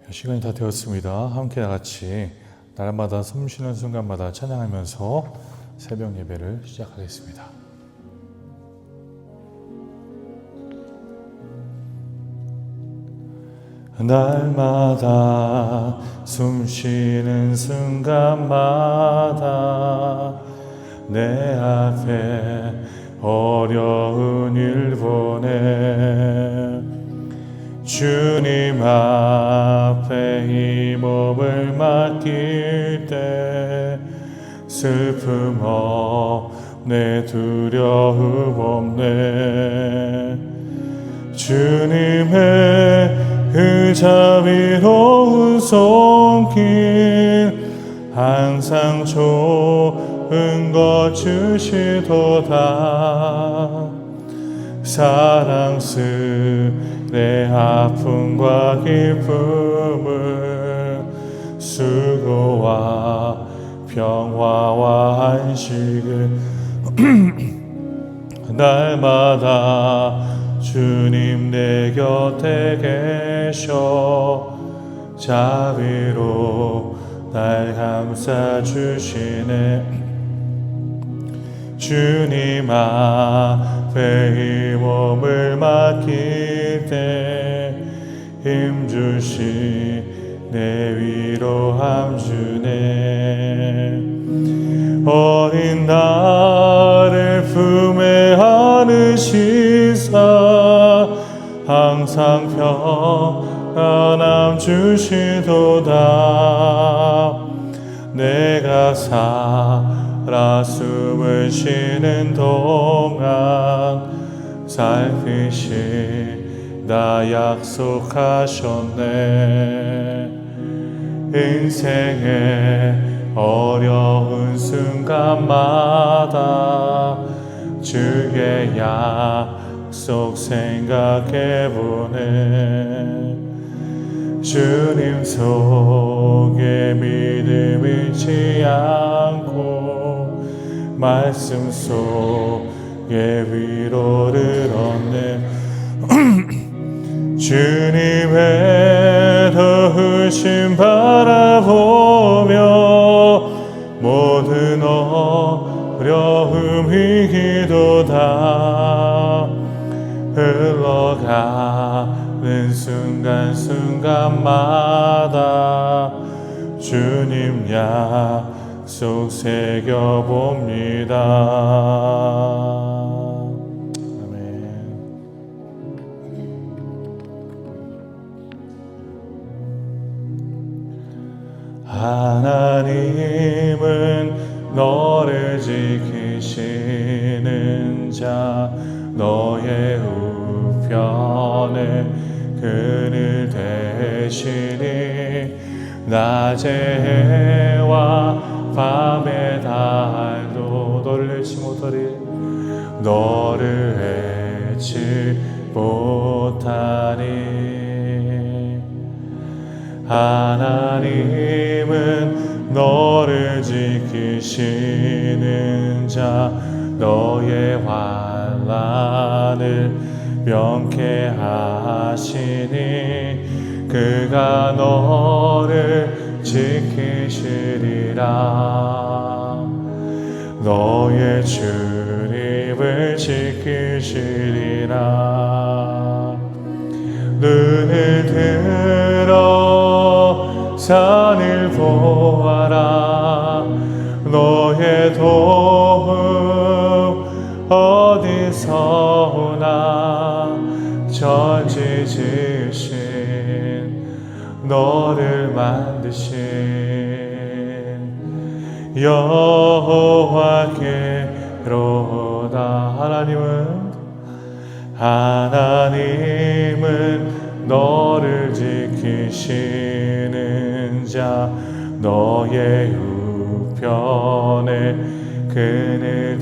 시간이 다 되었습니다. 함께 같이 날마다 숨쉬는 순간마다 찬양하면서 새벽 예배를 시작하겠습니다. 날마다 숨쉬는 순간마다 내 앞에 어려운 일 보내 주님 앞에 이 몸을 맡길 때 슬픔 없네 두려움 없네 주님의 의자 위로운 손길 항상 좋은 것 주시도다 사랑스레 아픔과 기쁨을 수고와 평화와 안식을 날마다 주님 내 곁에 계셔 자비로 날 감싸주시네 주님 앞에 이 몸을 맡길 때 힘주시 내 위로함 주네 어린 나를 품에 안으시사 항상 평안함 주시도다 내가 살아 숨을 쉬는 동안 살피시다 약속하셨네 인생의 어려운 순간마다 주의 약속 생각해보네 주님 속에 믿음 잃지 않고 말씀 속에 위로를 얻네 주님의 더우심 바라보며 모든 어려움 위기도다 흘러가는 순간순간마다 주님 약속 새겨봅니다. 하나님은 너를 지키시는 자 너의 우편에 그늘 되시니 낮의 해와 밤의 달도 너를 잃지 못하리 너를 잃지 못하리 하나님은 너를 지키시는 자 너의 환난을 명쾌하시니 그가 너를 지키시리라 너의 출입을 지키시리라 눈을 들어 산을 보아라 너의 도움 어디서 오나 천지 지으신 너를 만드신 여호와께로다 하나님은 너를 지키시는 자 너의 우편에 그늘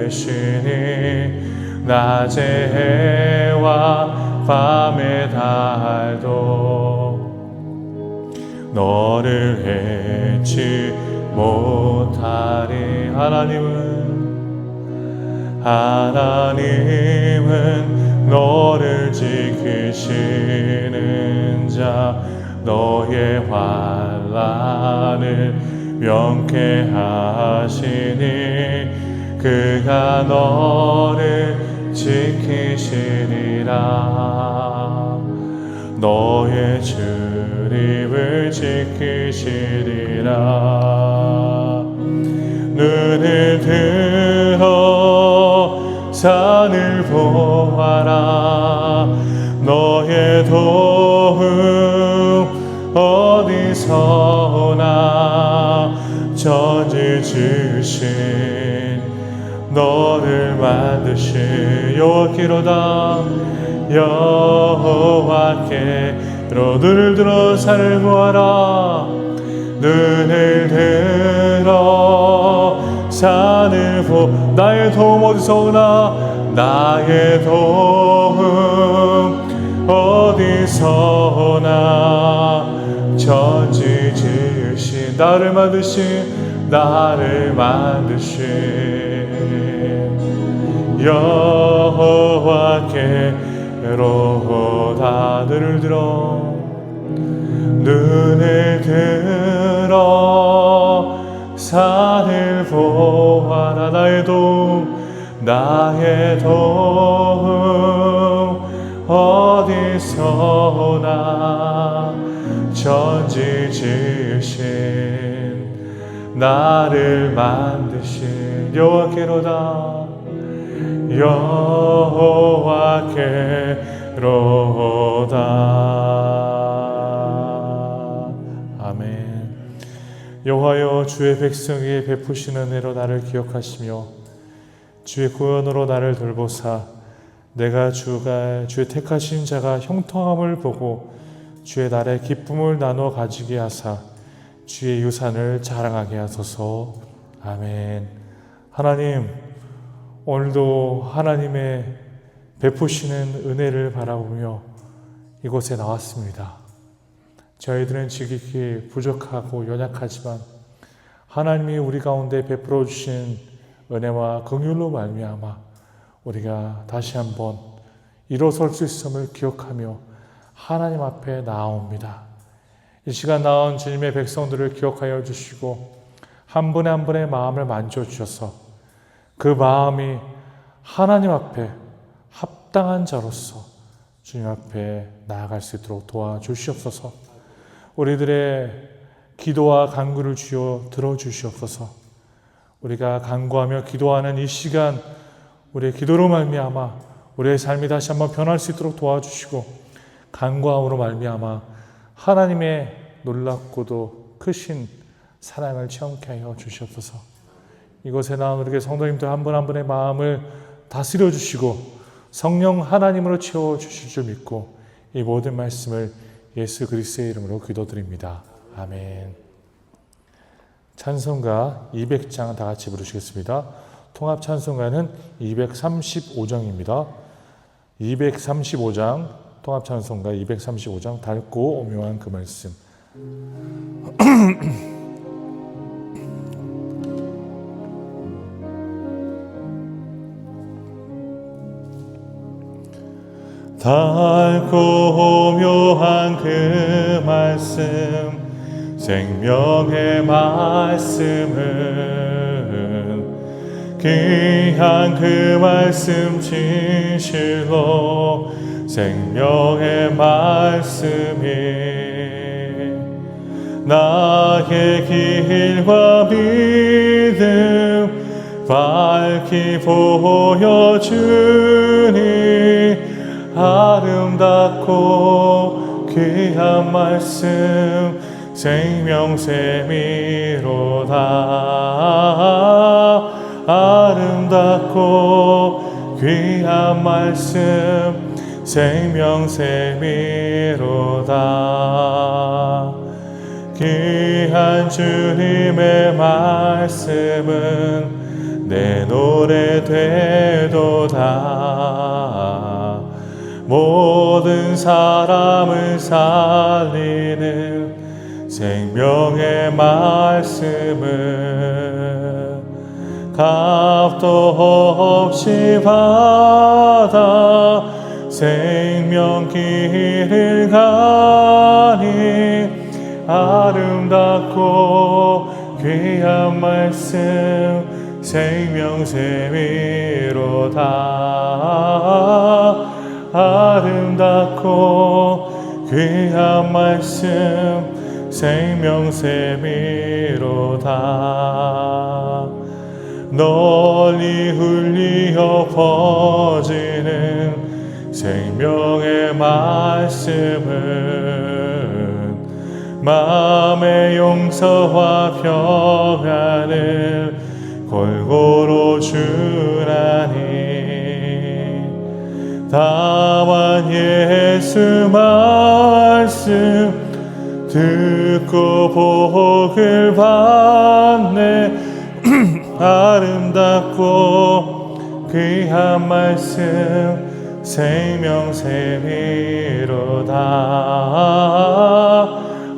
되시니 낮의 해와 밤의 달도 너를 잃지 못하리 하나님은 너를 지키시는 자 너의 환난을 명쾌하시니 그가 너를 지키시리라. 너의 출입을 지키시리라. 눈을 들어 산을 보아라. 너의 도움 어디서나 천지 지으신 너를 만드신 여호와께로다. 여호와께로 눈을 들어 산을 보아라. 눈을 들어 산을 나의 도움 어디서 오나. 나의 도움 어디서 오나. 천지 지으신 나를 만드신 여호와께로다. 눈을 들어 산을 보아라. 나의 도움 어디서 오나. 천지 지으신 나를 만드신 여호와께로다. 여호와께로다. 아멘. 여호와여, 주의 백성에게 베푸시는 은혜로 나를 기억하시며 주의 구원으로 나를 돌보사 내가 주의 택하신 자가 형통함을 보고 주의 날에 기쁨을 나눠 가지게 하사 주의 유산을 자랑하게 하소서. 아멘. 하나님, 오늘도 하나님의 베푸시는 은혜를 바라보며 이곳에 나왔습니다. 저희들은 지극히 부족하고 연약하지만 하나님이 우리 가운데 베풀어 주신 은혜와 긍휼로 말미암아 우리가 다시 한번 일어설 수 있음을 기억하며 하나님 앞에 나아옵니다. 이 시간 나온 주님의 백성들을 기억하여 주시고 한 분의 한 분의 마음을 만져주셔서 그 마음이 하나님 앞에 합당한 자로서 주님 앞에 나아갈 수 있도록 도와주시옵소서. 우리들의 기도와 간구를 주여 들어주시옵소서. 우리가 간구하며 기도하는 이 시간 우리의 기도로 말미암아 우리의 삶이 다시 한번 변할 수 있도록 도와주시고 간구함으로 말미암아 하나님의 놀랍고도 크신 사랑을 체험케 하여 주시옵소서. 이곳에 나온 우리 성도님들 한 분 한 분의 마음을 다스려 주시고 성령 하나님으로 채워 주실 줄 믿고 이 모든 말씀을 예수 그리스도의 이름으로 기도드립니다. 아멘. 찬송가 200장 다 같이 부르시겠습니다. 통합 찬송가는 235장입니다. 235장 통합 찬송가 235장 닳고 오묘한 그 말씀. 닳고 오묘한 그 말씀, 생명의 말씀은 귀한 그 말씀 진실로 생명의 말씀이 나의 길과 믿음 밝히 보여주니 아름답고 귀한 말씀 생명샘이로다. 아름답고 귀한 말씀 생명샘이로다. 귀한 주님의 말씀은 내 노래 되도다. 모든 사람을 살리는 생명의 말씀은 값도 없이 받아 생명 길을 가니 아름답고 귀한 말씀 생명샘이로다. 아름답고 귀한 말씀 생명샘이로다. 널리 흘리어 퍼지는 생명의 말씀은 마음의 용서와 평안을 골고루 주나니. 다만 예수 말씀 듣고 복을 받네. 아름답고 귀한 말씀 생명샘이로다.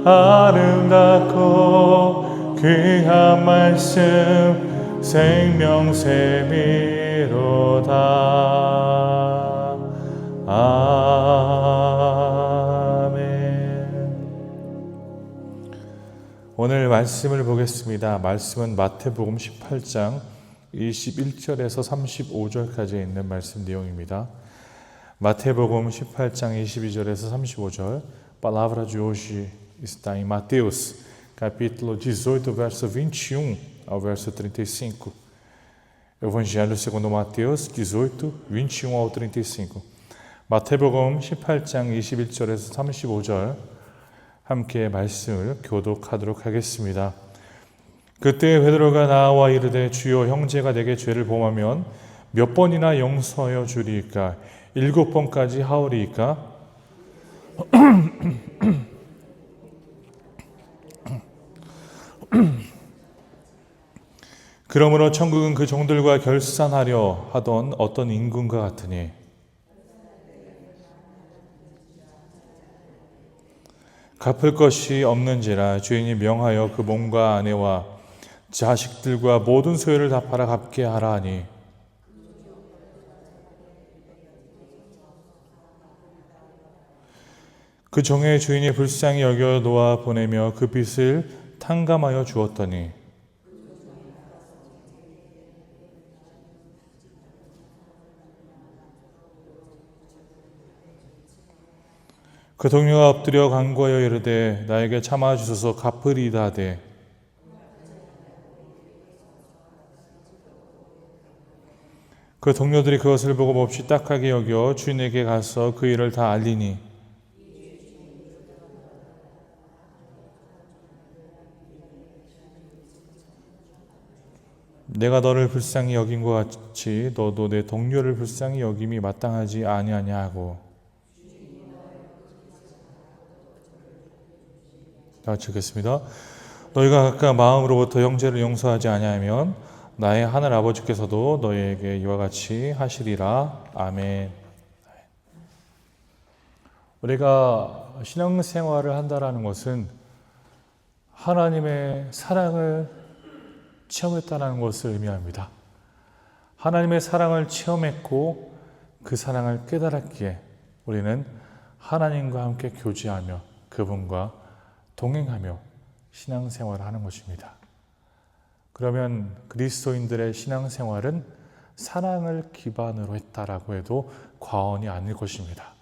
아름답고 귀한 말씀 생명샘이로다. 아멘. 오늘 말씀을 보겠습니다. 말씀은 마태복음 18장 21절에서 35절까지 있는 말씀 내용입니다. 마태복음 18장 22절에서 35절. Palavra de hoje está em Mateus, capítulo 18, verso 21 ao verso 35. Evangelho segundo Mateus 18, 21 ao 35. 마태복음 18장 21절에서 35절 함께 말씀을 교독하도록 하겠습니다. 그때 베드로가 나와 이르되 주여 형제가 내게 죄를 범하면 몇 번이나 용서하여 주리이까? 7번까지 하오리이까? 그러므로 천국은 그 종들과 결산하려 하던 어떤 임금과 같으니 갚을 것이 없는지라 주인이 명하여 그 몸과 아내와 자식들과 모든 소유를 다 팔아 갚게 하라 하니 그 종의 주인이 불쌍히 여겨 놓아 보내며 그 빚을 탕감하여 주었더니 그 동료가 엎드려 간구하여 이르되 나에게 참아 주소서 갚으리이다 하되 그 동료들이 그것을 보고 몹시 딱하게 여겨 주인에게 가서 그 일을 다 알리니 내가 너를 불쌍히 여긴 것 같이 너도 내 동료를 불쌍히 여김이 마땅하지 아니하냐 하고. 다 같이 읽겠습니다. 너희가 각각 마음으로부터 형제를 용서하지 아니하면 나의 하늘 아버지께서도 너희에게 이와 같이 하시리라. 아멘. 우리가 신앙생활을 한다는 것은 하나님의 사랑을 체험했다는 것을 의미합니다. 하나님의 사랑을 체험했고 그 사랑을 깨달았기에 우리는 하나님과 함께 교제하며 그분과 동행하며 신앙생활을 하는 것입니다. 그러면 그리스도인들의 신앙생활은 사랑을 기반으로 했다라고 해도 과언이 아닐 것입니다.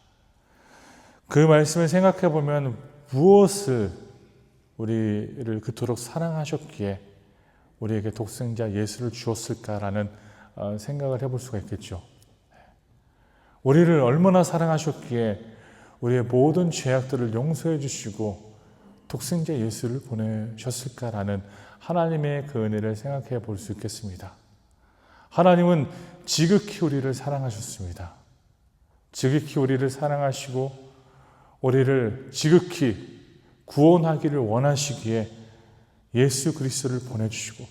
그 말씀을 생각해 보면 무엇을 우리를 그토록 사랑하셨기에 우리에게 독생자 예수를 주었을까라는 생각을 해볼 수가 있겠죠. 우리를 얼마나 사랑하셨기에 우리의 모든 죄악들을 용서해 주시고 독생자 예수를 보내셨을까라는 하나님의 그 은혜를 생각해 볼 수 있겠습니다. 하나님은 지극히 우리를 사랑하셨습니다. 지극히 우리를 사랑하시고 우리를 지극히 구원하기를 원하시기에 예수 그리스도를 보내주시고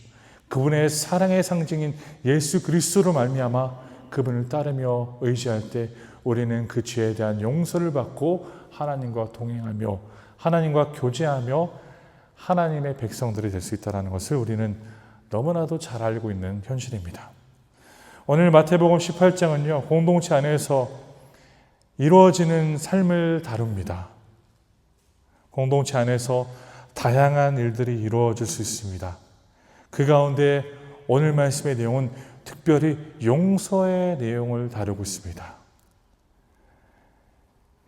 그분의 사랑의 상징인 예수 그리스도로 말미암아 그분을 따르며 의지할 때 우리는 그 죄에 대한 용서를 받고 하나님과 동행하며 하나님과 교제하며 하나님의 백성들이 될 수 있다는 것을 우리는 너무나도 잘 알고 있는 현실입니다. 오늘 마태복음 18장은요, 공동체 안에서 이루어지는 삶을 다룹니다. 공동체 안에서 다양한 일들이 이루어질 수 있습니다. 그 가운데 오늘 말씀의 내용은 특별히 용서의 내용을 다루고 있습니다.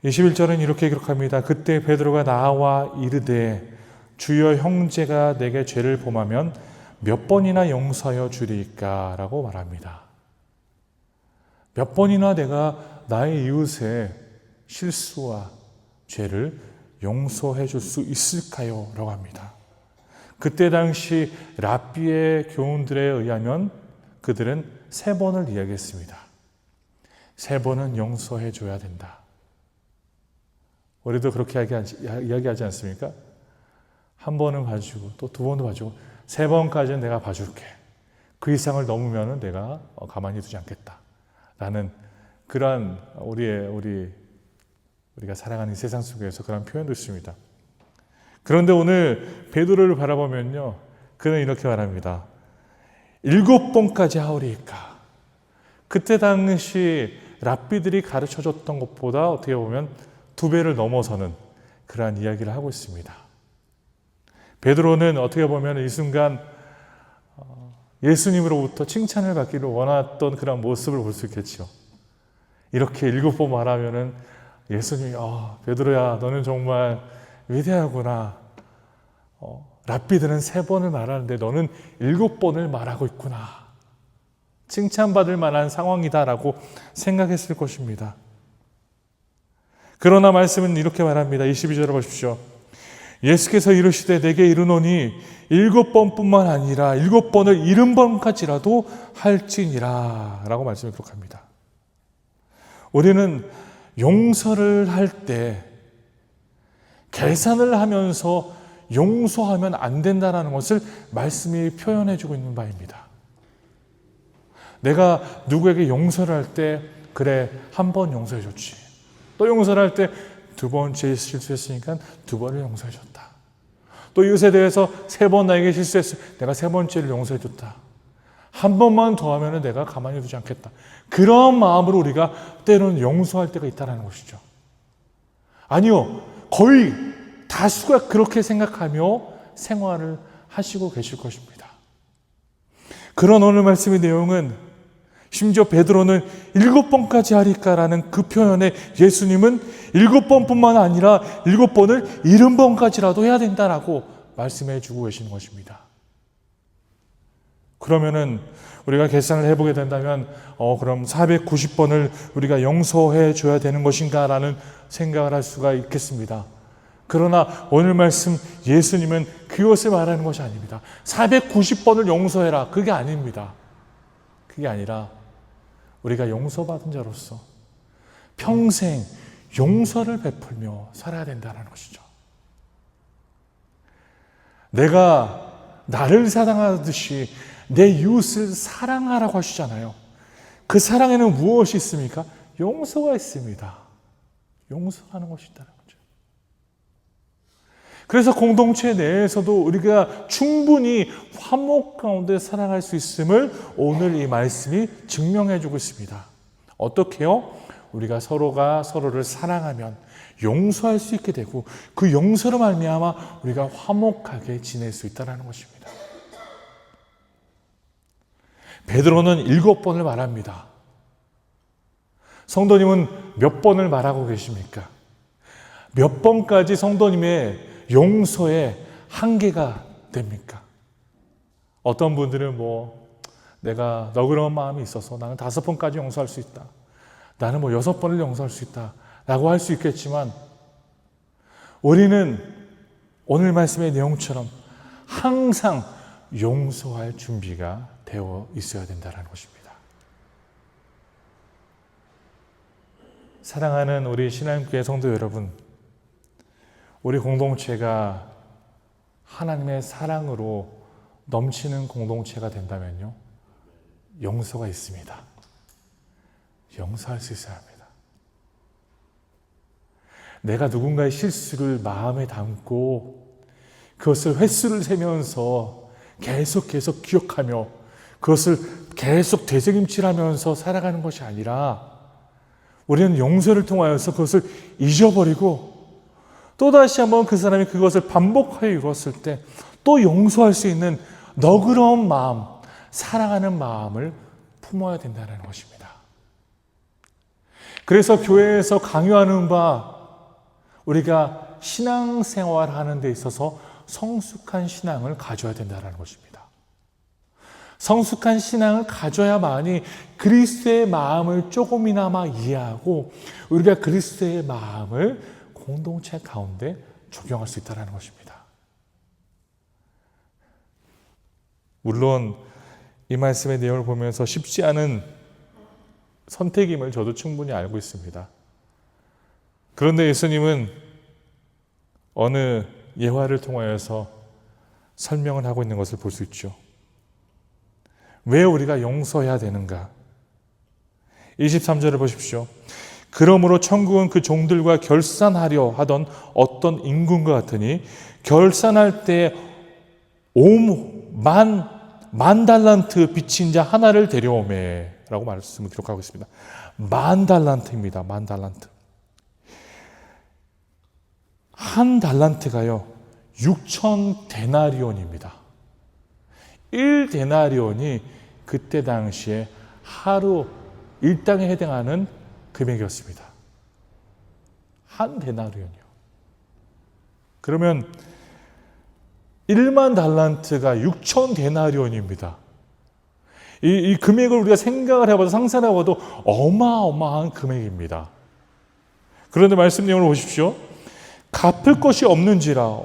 21절은 이렇게 기록합니다. 그때 베드로가 나와 이르되 주여 형제가 내게 죄를 범하면 몇 번이나 용서하여 주리이까? 라고 말합니다. 몇 번이나 내가 나의 이웃의 실수와 죄를 용서해 줄 수 있을까요? 라고 합니다. 그때 당시 랍비의 교훈들에 의하면 그들은 3번을 이야기했습니다. 3번은 용서해 줘야 된다. 우리도 그렇게 이야기하지 않습니까? 한 번은 봐주고 또 2번도 봐주고 3번까지는 내가 봐줄게. 그 이상을 넘으면 내가 가만히 두지 않겠다. 라는 그러한 우리가 살아가는 세상 속에서 그런 표현도 있습니다. 그런데 오늘 베드로를 바라보면요, 그는 이렇게 말합니다. 7번까지 하오리이까? 그때 당시 랍비들이 가르쳐줬던 것보다 어떻게 보면 2배를 넘어서는 그러한 이야기를 하고 있습니다. 베드로는 어떻게 보면 이 순간 예수님으로부터 칭찬을 받기를 원했던 그런 모습을 볼 수 있겠죠. 이렇게 7번 말하면은 예수님이 베드로야, 너는 정말 위대하구나. 랍비들은 3번을 말하는데 너는 7번을 말하고 있구나. 칭찬받을 만한 상황이다라고 생각했을 것입니다. 그러나 말씀은 이렇게 말합니다. 22절을 보십시오. 예수께서 이르시되 내게 이르노니 7번뿐만 아니라 7번을 70번까지라도 할지니라 라고 말씀을 기록합니다. 우리는 용서를 할 때 계산을 하면서 용서하면 안 된다는 것을 말씀이 표현해주고 있는 바입니다. 내가 누구에게 용서를 할 때 그래, 1번 용서해줬지. 또 용서를 할 때 2번째 실수했으니까 2번을 용서해줬다. 또 이웃에 대해서 3번 나에게 실수했어. 내가 3번째를 용서해줬다. 1번만 더 하면 내가 가만히 두지 않겠다. 그런 마음으로 우리가 때로는 용서할 때가 있다는 것이죠. 아니요, 거의 다수가 그렇게 생각하며 생활을 하시고 계실 것입니다. 그런 오늘 말씀의 내용은 심지어 베드로는 7번까지 하리까라는 그 표현에 예수님은 7번뿐만 아니라 7번을 70번까지라도 해야 된다라고 말씀해 주고 계시는 것입니다. 그러면은 우리가 계산을 해보게 된다면 그럼 490번을 우리가 용서해 줘야 되는 것인가 라는 생각을 할 수가 있겠습니다. 그러나 오늘 말씀 예수님은 그것을 말하는 것이 아닙니다. 490번을 용서해라. 그게 아닙니다. 그게 아니라 우리가 용서받은 자로서 평생 용서를 베풀며 살아야 된다는 것이죠. 내가 나를 사랑하듯이 내 이웃을 사랑하라고 하시잖아요. 그 사랑에는 무엇이 있습니까? 용서가 있습니다. 용서하는 것이 있다는 거죠. 그래서 공동체 내에서도 우리가 충분히 화목 가운데 살아갈 수 있음을 오늘 이 말씀이 증명해 주고 있습니다. 어떻게요? 우리가 서로가 서로를 사랑하면 용서할 수 있게 되고 그 용서로 말미암아 우리가 화목하게 지낼 수 있다는 것입니다. 베드로는 7번을 말합니다. 성도님은 몇 번을 말하고 계십니까? 몇 번까지 성도님의 용서의 한계가 됩니까? 어떤 분들은 내가 너그러운 마음이 있어서 나는 5번까지 용서할 수 있다. 나는 6번을 용서할 수 있다. 라고 할 수 있겠지만 우리는 오늘 말씀의 내용처럼 항상 용서할 준비가 되어 있어야 된다는 것입니다. 사랑하는 우리 신앙교회 성도 여러분, 우리 공동체가 하나님의 사랑으로 넘치는 공동체가 된다면요, 용서가 있습니다. 용서할 수 있어야 합니다. 내가 누군가의 실수를 마음에 담고 그것을 횟수를 세면서 계속 기억하며 그것을 계속 되새김질하면서 살아가는 것이 아니라 우리는 용서를 통하여서 그것을 잊어버리고 또다시 한번 그 사람이 그것을 반복하여 이루었을 때 또 용서할 수 있는 너그러운 마음, 사랑하는 마음을 품어야 된다는 것입니다. 그래서 교회에서 강요하는 바 우리가 신앙생활 하는 데 있어서 성숙한 신앙을 가져야 된다는 것입니다. 성숙한 신앙을 가져야만이 그리스도의 마음을 조금이나마 이해하고 우리가 그리스도의 마음을 공동체 가운데 적용할 수 있다는 것입니다. 물론 이 말씀의 내용을 보면서 쉽지 않은 선택임을 저도 충분히 알고 있습니다. 그런데 예수님은 어느 예화를 통하여서 설명을 하고 있는 것을 볼 수 있죠. 왜 우리가 용서해야 되는가? 23절을 보십시오. 그러므로 천국은 그 종들과 결산하려 하던 어떤 임금과 같으니 결산할 때 만 달란트 빚진 자 하나를 데려오매 라고 말씀을 기록하고 있습니다. 만 달란트입니다. 만 달란트. 한 달란트가요 6천 데나리온입니다. 1데나리온이 그때 당시에 하루 일당에 해당하는 금액이었습니다. 한 데나리온이요. 그러면 1만 달란트가 6천 데나리온입니다. 이 금액을 우리가 생각을 해봐도 상상을 해봐도 어마어마한 금액입니다. 그런데 말씀 내용을 보십시오. 갚을 것이 없는지라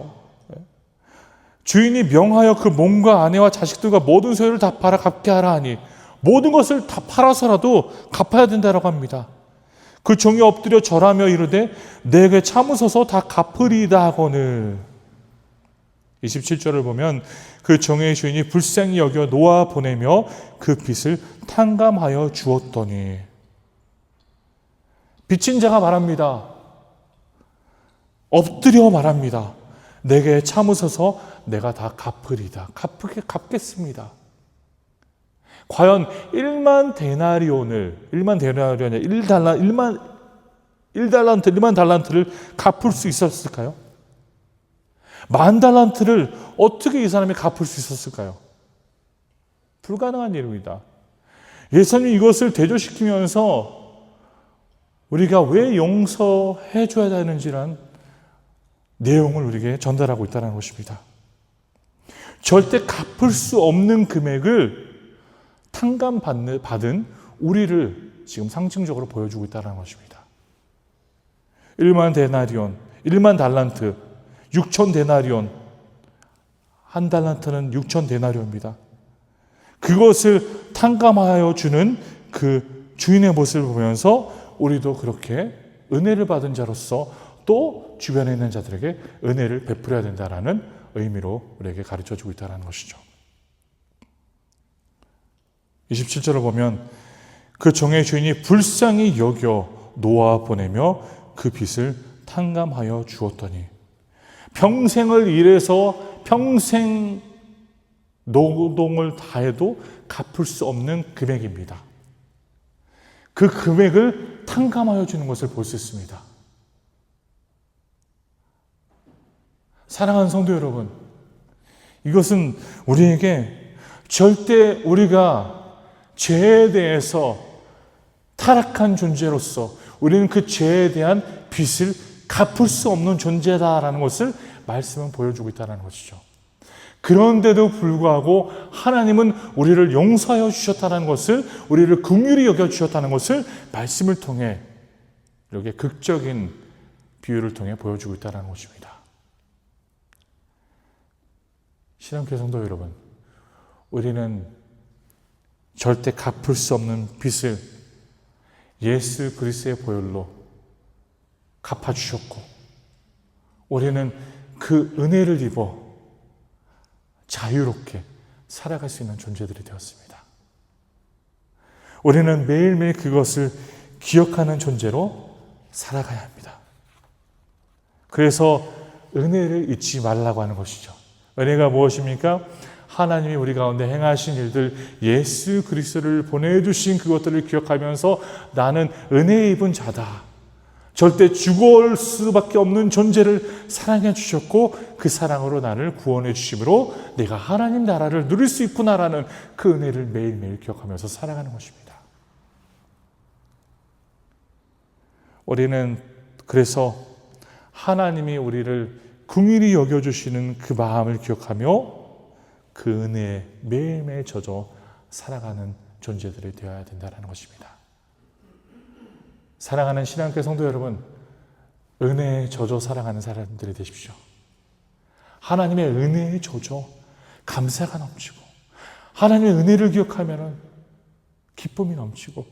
주인이 명하여 그 몸과 아내와 자식들과 모든 소유를 다 팔아 갚게 하라 하니 모든 것을 다 팔아서라도 갚아야 된다라고 합니다. 그 종이 엎드려 절하며 이르되 내게 참으소서 다 갚으리이다 하거늘. 27절을 보면 그 종의 주인이 불쌍히 여겨 놓아 보내며 그 빚을 탕감하여 주었더니 빚진 자가 말합니다. 엎드려 말합니다. 내게 참으소서 내가 다 갚으리다. 갚겠습니다. 과연 1만 달란트를 갚을 수 있었을까요? 만 달란트를 어떻게 이 사람이 갚을 수 있었을까요? 불가능한 일입니다. 예수님이 이것을 대조시키면서 우리가 왜 용서해 줘야 되는지란 내용을 우리에게 전달하고 있다는 것입니다. 절대 갚을 수 없는 금액을 탕감받은 우리를 지금 상징적으로 보여주고 있다는 것입니다. 1만 데나리온, 1만 달란트, 6천 데나리온, 한 달란트는 6천 데나리온입니다. 그것을 탕감하여 주는 그 주인의 모습을 보면서 우리도 그렇게 은혜를 받은 자로서 또 주변에 있는 자들에게 은혜를 베풀어야 된다는 의미로 우리에게 가르쳐주고 있다는 것이죠. 27절을 보면 그 종의 주인이 불쌍히 여겨 놓아 보내며 그 빚을 탕감하여 주었더니 평생을 일해서 평생 노동을 다해도 갚을 수 없는 금액입니다. 그 금액을 탕감하여 주는 것을 볼 수 있습니다. 사랑하는 성도 여러분, 이것은 우리에게 절대 우리가 죄에 대해서 타락한 존재로서 우리는 그 죄에 대한 빚을 갚을 수 없는 존재다라는 것을 말씀은 보여주고 있다는 것이죠. 그런데도 불구하고 하나님은 우리를 용서하여 주셨다는 것을, 우리를 긍휼히 여겨 주셨다는 것을 말씀을 통해 이렇게 극적인 비유를 통해 보여주고 있다는 것입니다. 신앙교회 성도 여러분, 우리는 절대 갚을 수 없는 빚을 예수 그리스도의 보혈로 갚아주셨고 우리는 그 은혜를 입어 자유롭게 살아갈 수 있는 존재들이 되었습니다. 우리는 매일매일 그것을 기억하는 존재로 살아가야 합니다. 그래서 은혜를 잊지 말라고 하는 것이죠. 은혜가 무엇입니까? 하나님이 우리 가운데 행하신 일들, 예수 그리스도를 보내주신 그것들을 기억하면서 나는 은혜 입은 자다. 절대 죽을 수밖에 없는 존재를 사랑해 주셨고 그 사랑으로 나를 구원해 주심으로 내가 하나님 나라를 누릴 수 있구나라는 그 은혜를 매일매일 기억하면서 살아가는 것입니다. 우리는 그래서 하나님이 우리를 긍휼히 여겨주시는 그 마음을 기억하며 그 은혜에 매일매일 젖어 살아가는 존재들이 되어야 된다는 것입니다. 사랑하는 신앙교회 성도 여러분, 은혜에 젖어 살아가는 사람들이 되십시오. 하나님의 은혜에 젖어 감사가 넘치고 하나님의 은혜를 기억하면 기쁨이 넘치고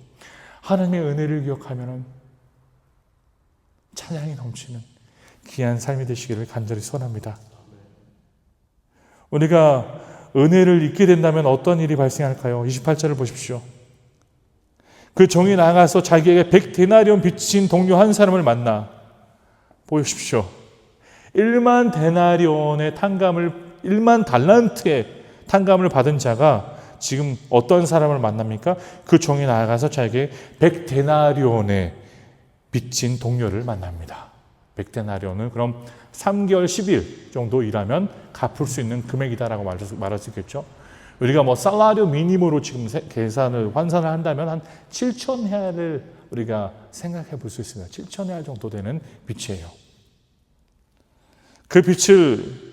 하나님의 은혜를 기억하면 찬양이 넘치는 귀한 삶이 되시기를 간절히 소원합니다. 우리가 은혜를 잊게 된다면 어떤 일이 발생할까요? 28절을 보십시오. 그 종이 나가서 자기에게 100데나리온 빚진 동료 한 사람을 만나 보십시오. 1만 데나리온의 탕감을 1만 달란트의 탕감을 받은 자가 지금 어떤 사람을 만납니까? 그 종이 나가서 자기에게 100데나리온의 빚진 동료를 만납니다. 100데나리온은 그럼 3개월 10일 정도 일하면 갚을 수 있는 금액이다라고 말할 수 있겠죠. 우리가 살라리오 미니모로 지금 환산을 한다면 한 7천 헤알을 우리가 생각해 볼 수 있습니다. 7천 헤알 정도 되는 빚이에요. 그 빚을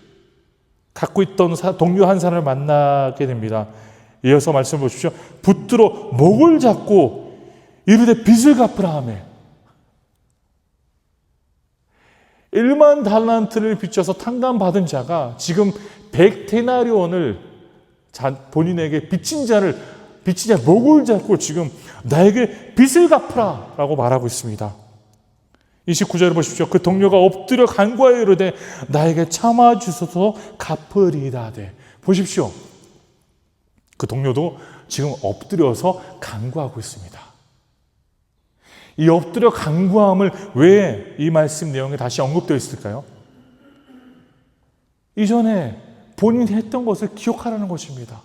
갖고 있던 동료 한 사람을 만나게 됩니다. 이어서 말씀 보십시오. 붙들어 목을 잡고 이르되 빚을 갚으라 하매 1만 달란트를 빚져서 탕감받은 자가 지금 100데나리온을 본인에게 빚진 자 목을 잡고 지금 나에게 빚을 갚으라 라고 말하고 있습니다. 29절을 보십시오. 그 동료가 엎드려 간구하여 이르되 나에게 참아주소서 갚으리이다 하되. 보십시오. 그 동료도 지금 엎드려서 간구하고 있습니다. 이 엎드려 간구함을 왜 이 말씀 내용에 다시 언급되어 있을까요? 이전에 본인이 했던 것을 기억하라는 것입니다.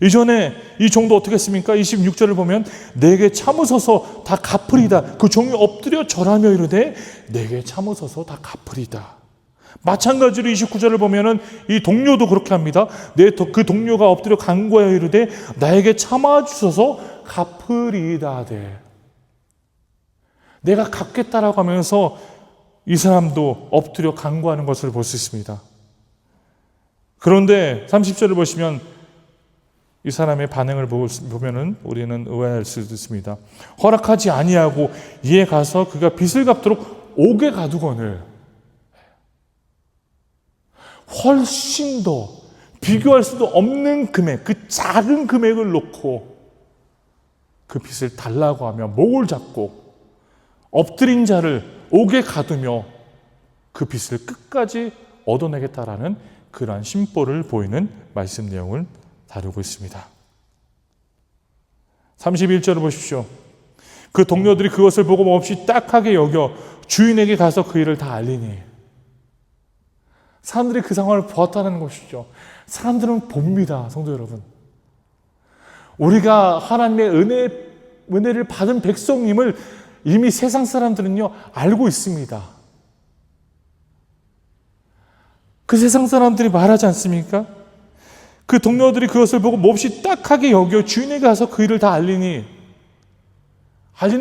이전에 이 종도 어떻게 했습니까? 26절을 보면 내게 참으소서 다 갚으리다. 그 종이 엎드려 절하며 이르되 내게 참으소서 다 갚으리다. 마찬가지로 29절을 보면은 이 동료도 그렇게 합니다. 그 동료가 엎드려 간구하여 이르되 나에게 참아주소서 갚으리이다 하되. 내가 갚겠다라고 하면서 이 사람도 엎드려 간구하는 것을 볼 수 있습니다. 그런데 30절을 보시면 이 사람의 반응을 보면은 우리는 의아할 수도 있습니다. 허락하지 아니하고 이에 가서 그가 빚을 갚도록 옥에 가두거늘. 훨씬 더 비교할 수도 없는 금액, 그 작은 금액을 놓고 그 빚을 달라고 하며 목을 잡고 엎드린 자를 옥에 가두며 그 빚을 끝까지 얻어내겠다라는 그러한 심보를 보이는 말씀 내용을 다루고 있습니다. 31절을 보십시오. 그 동료들이 그것을 보고 몹시 딱하게 여겨 주인에게 가서 그 일을 다 알리니. 사람들이 그 상황을 보았다는 것이죠. 사람들은 봅니다, 성도 여러분. 우리가 하나님의 은혜를 받은 백성임을 이미 세상 사람들은요 알고 있습니다. 그 세상 사람들이 말하지 않습니까? 그 동료들이 그것을 보고 몹시 딱하게 여겨 주인에게 가서 그 일을 다 알리는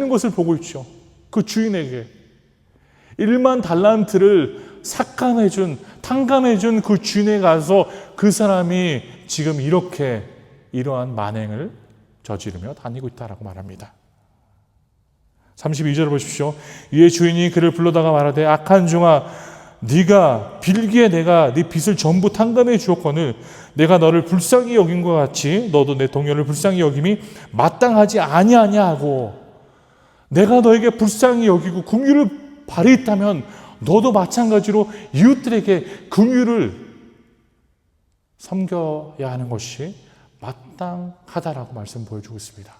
것을 보고 있죠. 그 주인에게 1만 달란트를 탕감해준 그 주인에게 가서 그 사람이 지금 이러한 만행을 저지르며 다니고 있다라고 말합니다. 32절을 보십시오. 이에 주인이 그를 불러다가 말하되 악한 종아 네가 빌기에 내가 네 빚을 전부 탕감해 주었거늘 내가 너를 불쌍히 여긴 것 같이 너도 내 동료를 불쌍히 여김이 마땅하지 아니하냐 하고 내가 너에게 불쌍히 여기고 긍휼을 발휘했다면 너도 마찬가지로 이웃들에게 긍휼을 섬겨야 하는 것이 마땅하다라고 말씀 보여주고 있습니다.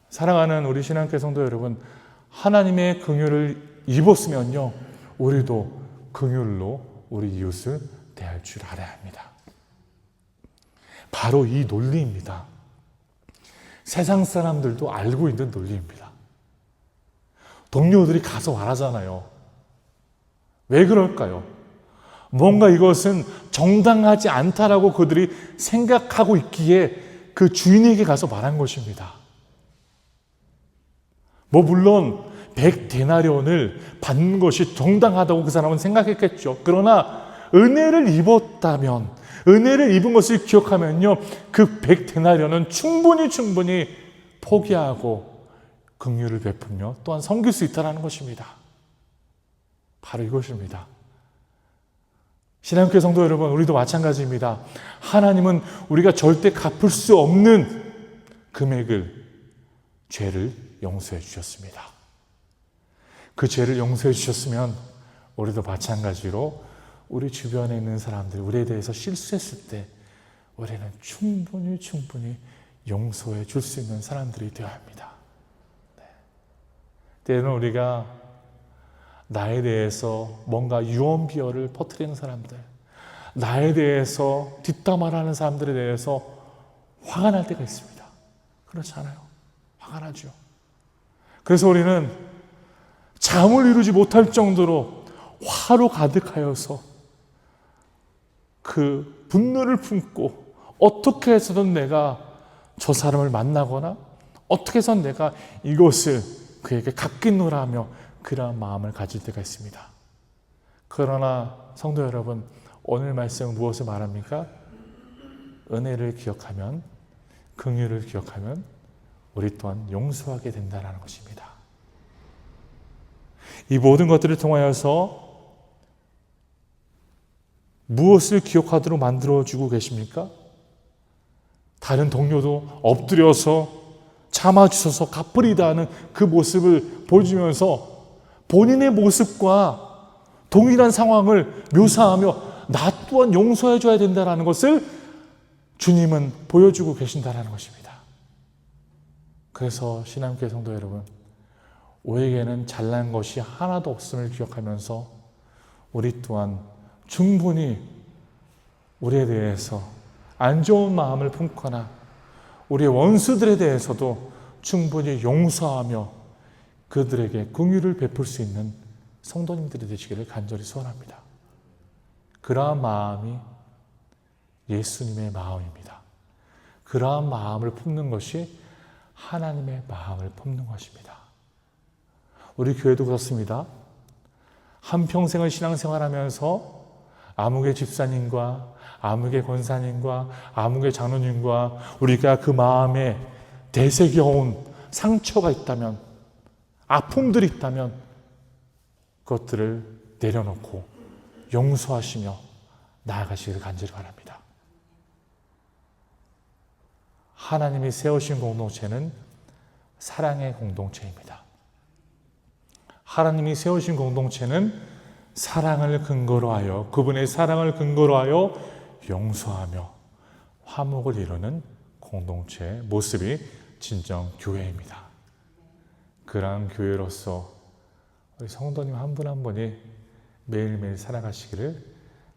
사랑하는 우리 신앙교회 성도 여러분, 하나님의 긍휼을 입었으면요 우리도 긍휼로 우리 이웃을 대할 줄 알아야 합니다. 바로 이 논리입니다. 세상 사람들도 알고 있는 논리입니다. 동료들이 가서 말하잖아요. 왜 그럴까요? 뭔가 이것은 정당하지 않다라고 그들이 생각하고 있기에 그 주인에게 가서 말한 것입니다. 물론 100데나리온을 받는 것이 정당하다고 그 사람은 생각했겠죠. 그러나 은혜를 입었다면, 은혜를 입은 것을 기억하면요, 그 100데나리온은 충분히 포기하고 긍휼을 베풀며 또한 섬길 수 있다는 것입니다. 바로 이것입니다. 신앙교회 성도 여러분, 우리도 마찬가지입니다. 하나님은 우리가 절대 갚을 수 없는 금액을, 죄를 용서해 주셨습니다. 그 죄를 용서해 주셨으면 우리도 마찬가지로 우리 주변에 있는 사람들이 우리에 대해서 실수했을 때 우리는 충분히 용서해 줄 수 있는 사람들이 되어야 합니다. 네. 때로는 우리가 나에 대해서 뭔가 유언비어를 퍼뜨리는 사람들, 나에 대해서 뒷담화하는 사람들에 대해서 화가 날 때가 있습니다. 그렇지 않아요? 화가 나죠. 그래서 우리는 잠을 이루지 못할 정도로 화로 가득하여서 그 분노를 품고 어떻게 해서든 내가 저 사람을 만나거나 어떻게 해서든 내가 이것을 그에게 갚겠노라 하며 그러한 마음을 가질 때가 있습니다. 그러나 성도 여러분, 오늘 말씀은 무엇을 말합니까? 은혜를 기억하면, 긍휼을 기억하면 우리 또한 용서하게 된다는 것입니다. 이 모든 것들을 통하여서 무엇을 기억하도록 만들어주고 계십니까? 다른 동료도 엎드려서 참아주셔서 갚으리다 하는 그 모습을 보여주면서 본인의 모습과 동일한 상황을 묘사하며 나 또한 용서해줘야 된다는 것을 주님은 보여주고 계신다는 것입니다. 그래서 신앙교회 성도 여러분, 우리에게는 잘난 것이 하나도 없음을 기억하면서 우리 또한 충분히 우리에 대해서 안 좋은 마음을 품거나 우리의 원수들에 대해서도 충분히 용서하며 그들에게 긍휼을 베풀 수 있는 성도님들이 되시기를 간절히 소원합니다. 그러한 마음이 예수님의 마음입니다. 그러한 마음을 품는 것이 하나님의 마음을 품는 것입니다. 우리 교회도 그렇습니다. 한평생을 신앙생활하면서 아무개 집사님과 아무개 권사님과 아무개 장로님과 우리가 그 마음에 되새겨온 상처가 있다면, 아픔들이 있다면 그것들을 내려놓고 용서하시며 나아가시기를 간절히 바랍니다. 하나님이 세우신 공동체는 사랑의 공동체입니다. 하나님이 세우신 공동체는 사랑을 근거로 하여, 그분의 사랑을 근거로 하여 용서하며 화목을 이루는 공동체의 모습이 진정 교회입니다. 그러한 교회로서 우리 성도님 한 분 한 분이 매일매일 살아가시기를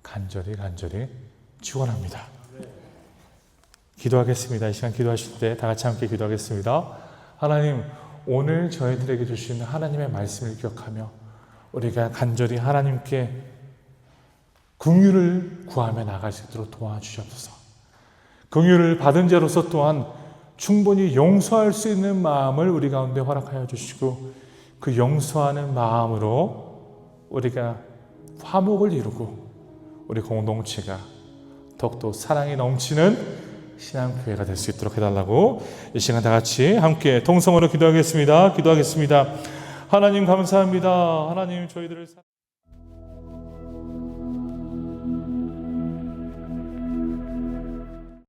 간절히 축원합니다. 기도하겠습니다. 이 시간 기도하실 때 다 같이 함께 기도하겠습니다. 하나님, 오늘 저희들에게 주신 하나님의 말씀을 기억하며 우리가 간절히 하나님께 긍휼을 구하며 나갈 수 있도록 도와주시옵소서. 긍휼을 받은 자로서 또한 충분히 용서할 수 있는 마음을 우리 가운데 허락하여 주시고, 그 용서하는 마음으로 우리가 화목을 이루고 우리 공동체가 더욱더 사랑이 넘치는 신앙교회가 될 수 있도록 해달라고 이 시간 다 같이 함께 통성으로 기도하겠습니다. 하나님 감사합니다. 하나님 저희들을